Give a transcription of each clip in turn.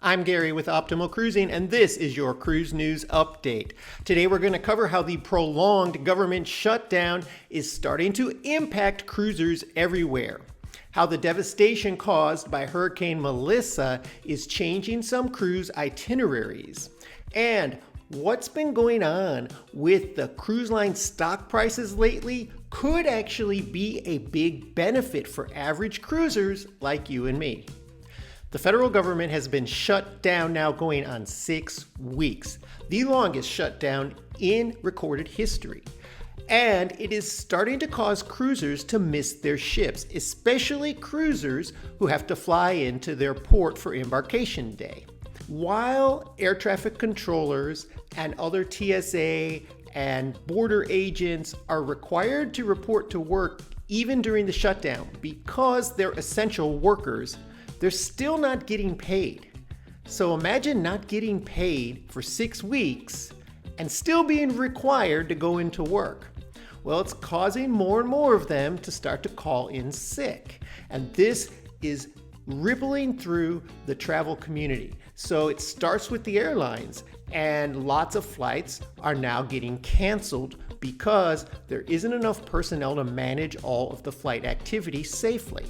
I'm Gary with Optimal Cruising, and this is your cruise news update. Today we're going to cover how the prolonged government shutdown is starting to impact cruisers everywhere, how the devastation caused by Hurricane Melissa is changing some cruise itineraries, and what's been going on with the cruise line stock prices lately could actually be a big benefit for average cruisers like you and me. The federal government has been shut down now going on 6 weeks, the longest shutdown in recorded history. And it is starting to cause cruisers to miss their ships, especially cruisers who have to fly into their port for embarkation day. While air traffic controllers and other TSA and border agents are required to report to work even during the shutdown because they're essential workers, they're still not getting paid. So imagine not getting paid for 6 weeks and still being required to go into work. Well, it's causing more and more of them to start to call in sick. And this is rippling through the travel community. So it starts with the airlines, and lots of flights are now getting canceled because there isn't enough personnel to manage all of the flight activity safely.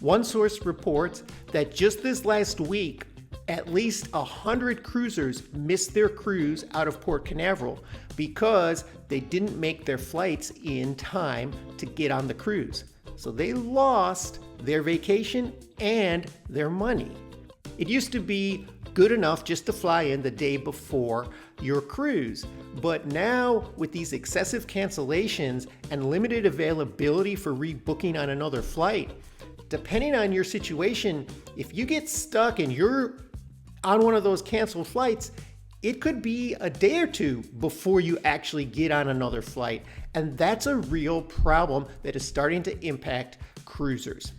One source reports that just this last week, at least 100 cruisers missed their cruise out of Port Canaveral because they didn't make their flights in time to get on the cruise. So they lost their vacation and their money. It used to be good enough just to fly in the day before your cruise. But now, with these excessive cancellations and limited availability for rebooking on another flight, depending on your situation, if you get stuck and you're on one of those canceled flights, it could be a day or two before you actually get on another flight. And that's a real problem that is starting to impact cruisers.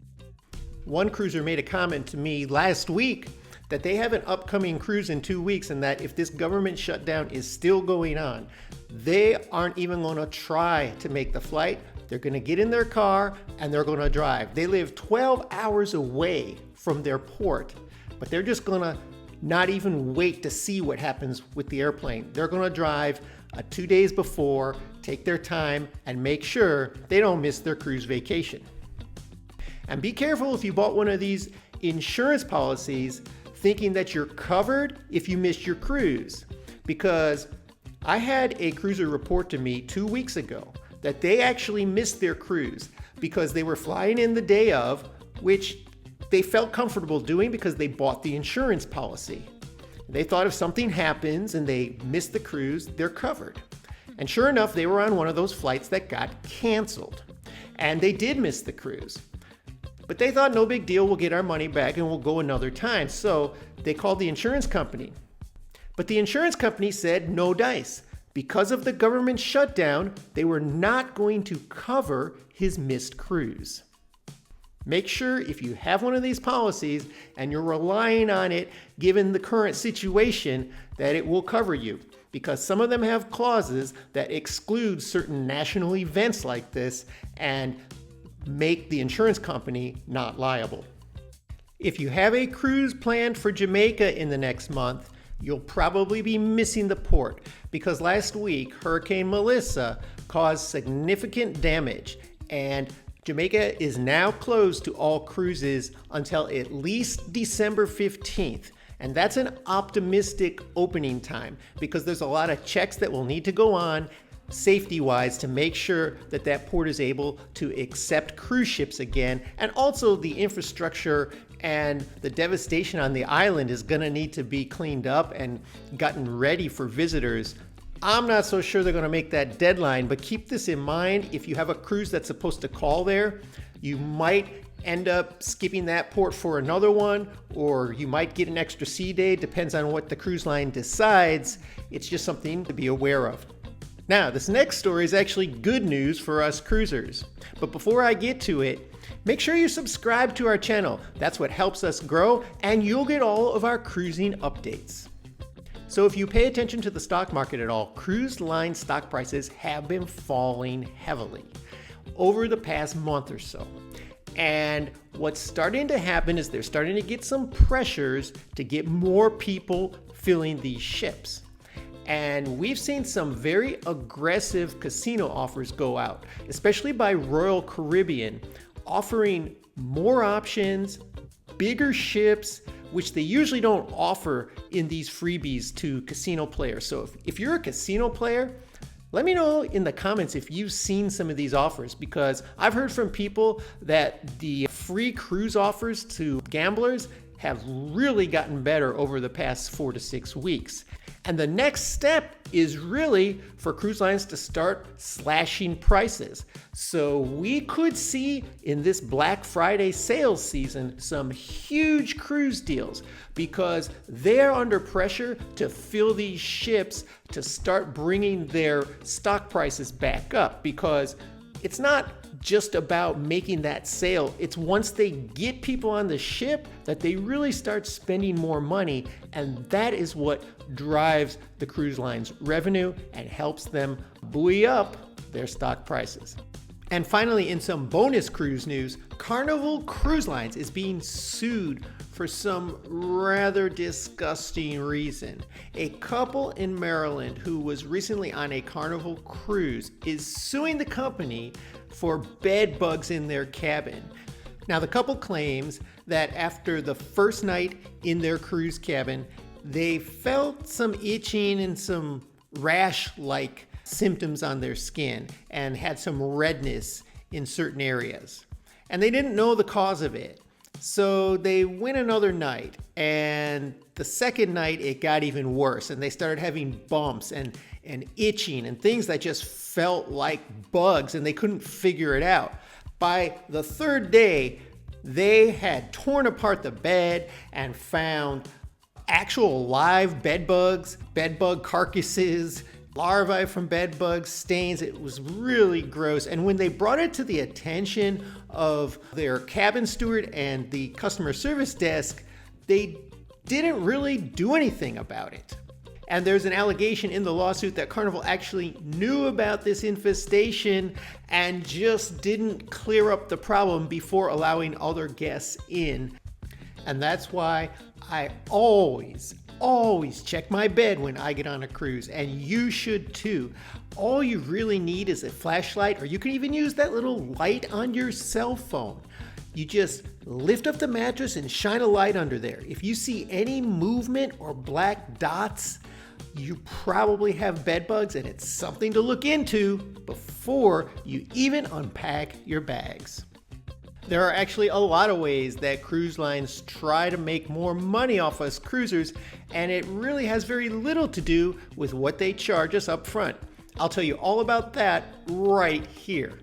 One cruiser made a comment to me last week that they have an upcoming cruise in 2 weeks, and that if this government shutdown is still going on, they aren't even going to try to make the flight. They're going to get in their car and they're going to drive. They live 12 hours away from their port, but they're just going to not even wait to see what happens with the airplane. They're going to drive 2 days before, take their time, and make sure they don't miss their cruise vacation. And be careful if you bought one of these insurance policies thinking that you're covered if you missed your cruise. Because I had a cruiser report to me 2 weeks ago that they actually missed their cruise because they were flying in the day of, which they felt comfortable doing because they bought the insurance policy. They thought if something happens and they miss the cruise, they're covered. And sure enough, they were on one of those flights that got canceled. And they did miss the cruise. But they thought, no big deal, we'll get our money back and we'll go another time. So they called the insurance company. But the insurance company said no dice. Because of the government shutdown, they were not going to cover his missed cruise. Make sure if you have one of these policies and you're relying on it, given the current situation, that it will cover you. Because some of them have clauses that exclude certain national events like this and make the insurance company not liable. If you have a cruise planned for Jamaica in the next month, you'll probably be missing the port because last week Hurricane Melissa caused significant damage, and Jamaica is now closed to all cruises until at least December 15th. And that's an optimistic opening time because there's a lot of checks that will need to go on safety-wise to make sure that that port is able to accept cruise ships again. And also the infrastructure and the devastation on the island is going to need to be cleaned up and gotten ready for visitors. I'm not so sure they're going to make that deadline, but keep this in mind. If you have a cruise that's supposed to call there, you might end up skipping that port for another one, or you might get an extra sea day. Depends on what the cruise line decides. It's just something to be aware of. Now, this next story is actually good news for us cruisers. But before I get to it, make sure you subscribe to our channel. That's what helps us grow, and you'll get all of our cruising updates. So if you pay attention to the stock market at all, cruise line stock prices have been falling heavily over the past month or so. And what's starting to happen is they're starting to get some pressures to get more people filling these ships. And we've seen some very aggressive casino offers go out, especially by Royal Caribbean, offering more options, bigger ships, which they usually don't offer in these freebies to casino players. So if you're a casino player, let me know in the comments if you've seen some of these offers, because I've heard from people that the free cruise offers to gamblers have really gotten better over the past 4 to 6 weeks. And the next step is really for cruise lines to start slashing prices. So we could see in this Black Friday sales season some huge cruise deals, because they're under pressure to fill these ships to start bringing their stock prices back up, because it's not just about making that sale. It's once they get people on the ship that they really start spending more money, and that is what drives the cruise line's revenue and helps them buoy up their stock prices. And finally, in some bonus cruise news, Carnival Cruise Lines is being sued for some rather disgusting reason. A couple in Maryland who was recently on a Carnival cruise is suing the company for bed bugs in their cabin. Now, the couple claims that after the first night in their cruise cabin, they felt some itching and some rash-like symptoms on their skin and had some redness in certain areas. And they didn't know the cause of it. So they went another night, and the second night it got even worse, and they started having bumps and itching and things that just felt like bugs, and they couldn't figure it out. By the third day, they had torn apart the bed and found actual live bed bugs, bed bug carcasses, larvae from bed bugs, stains. It was really gross. And when they brought it to the attention of their cabin steward and the customer service desk, they didn't really do anything about it. And there's an allegation in the lawsuit that Carnival actually knew about this infestation and just didn't clear up the problem before allowing other guests in. And that's why I always check my bed when I get on a cruise, and you should too. All you really need is a flashlight, or you can even use that little light on your cell phone. You just lift up the mattress and shine a light under there. If you see any movement or black dots, you probably have bed bugs, and it's something to look into before you even unpack your bags. There are actually a lot of ways that cruise lines try to make more money off us cruisers, and it really has very little to do with what they charge us up front. I'll tell you all about that right here.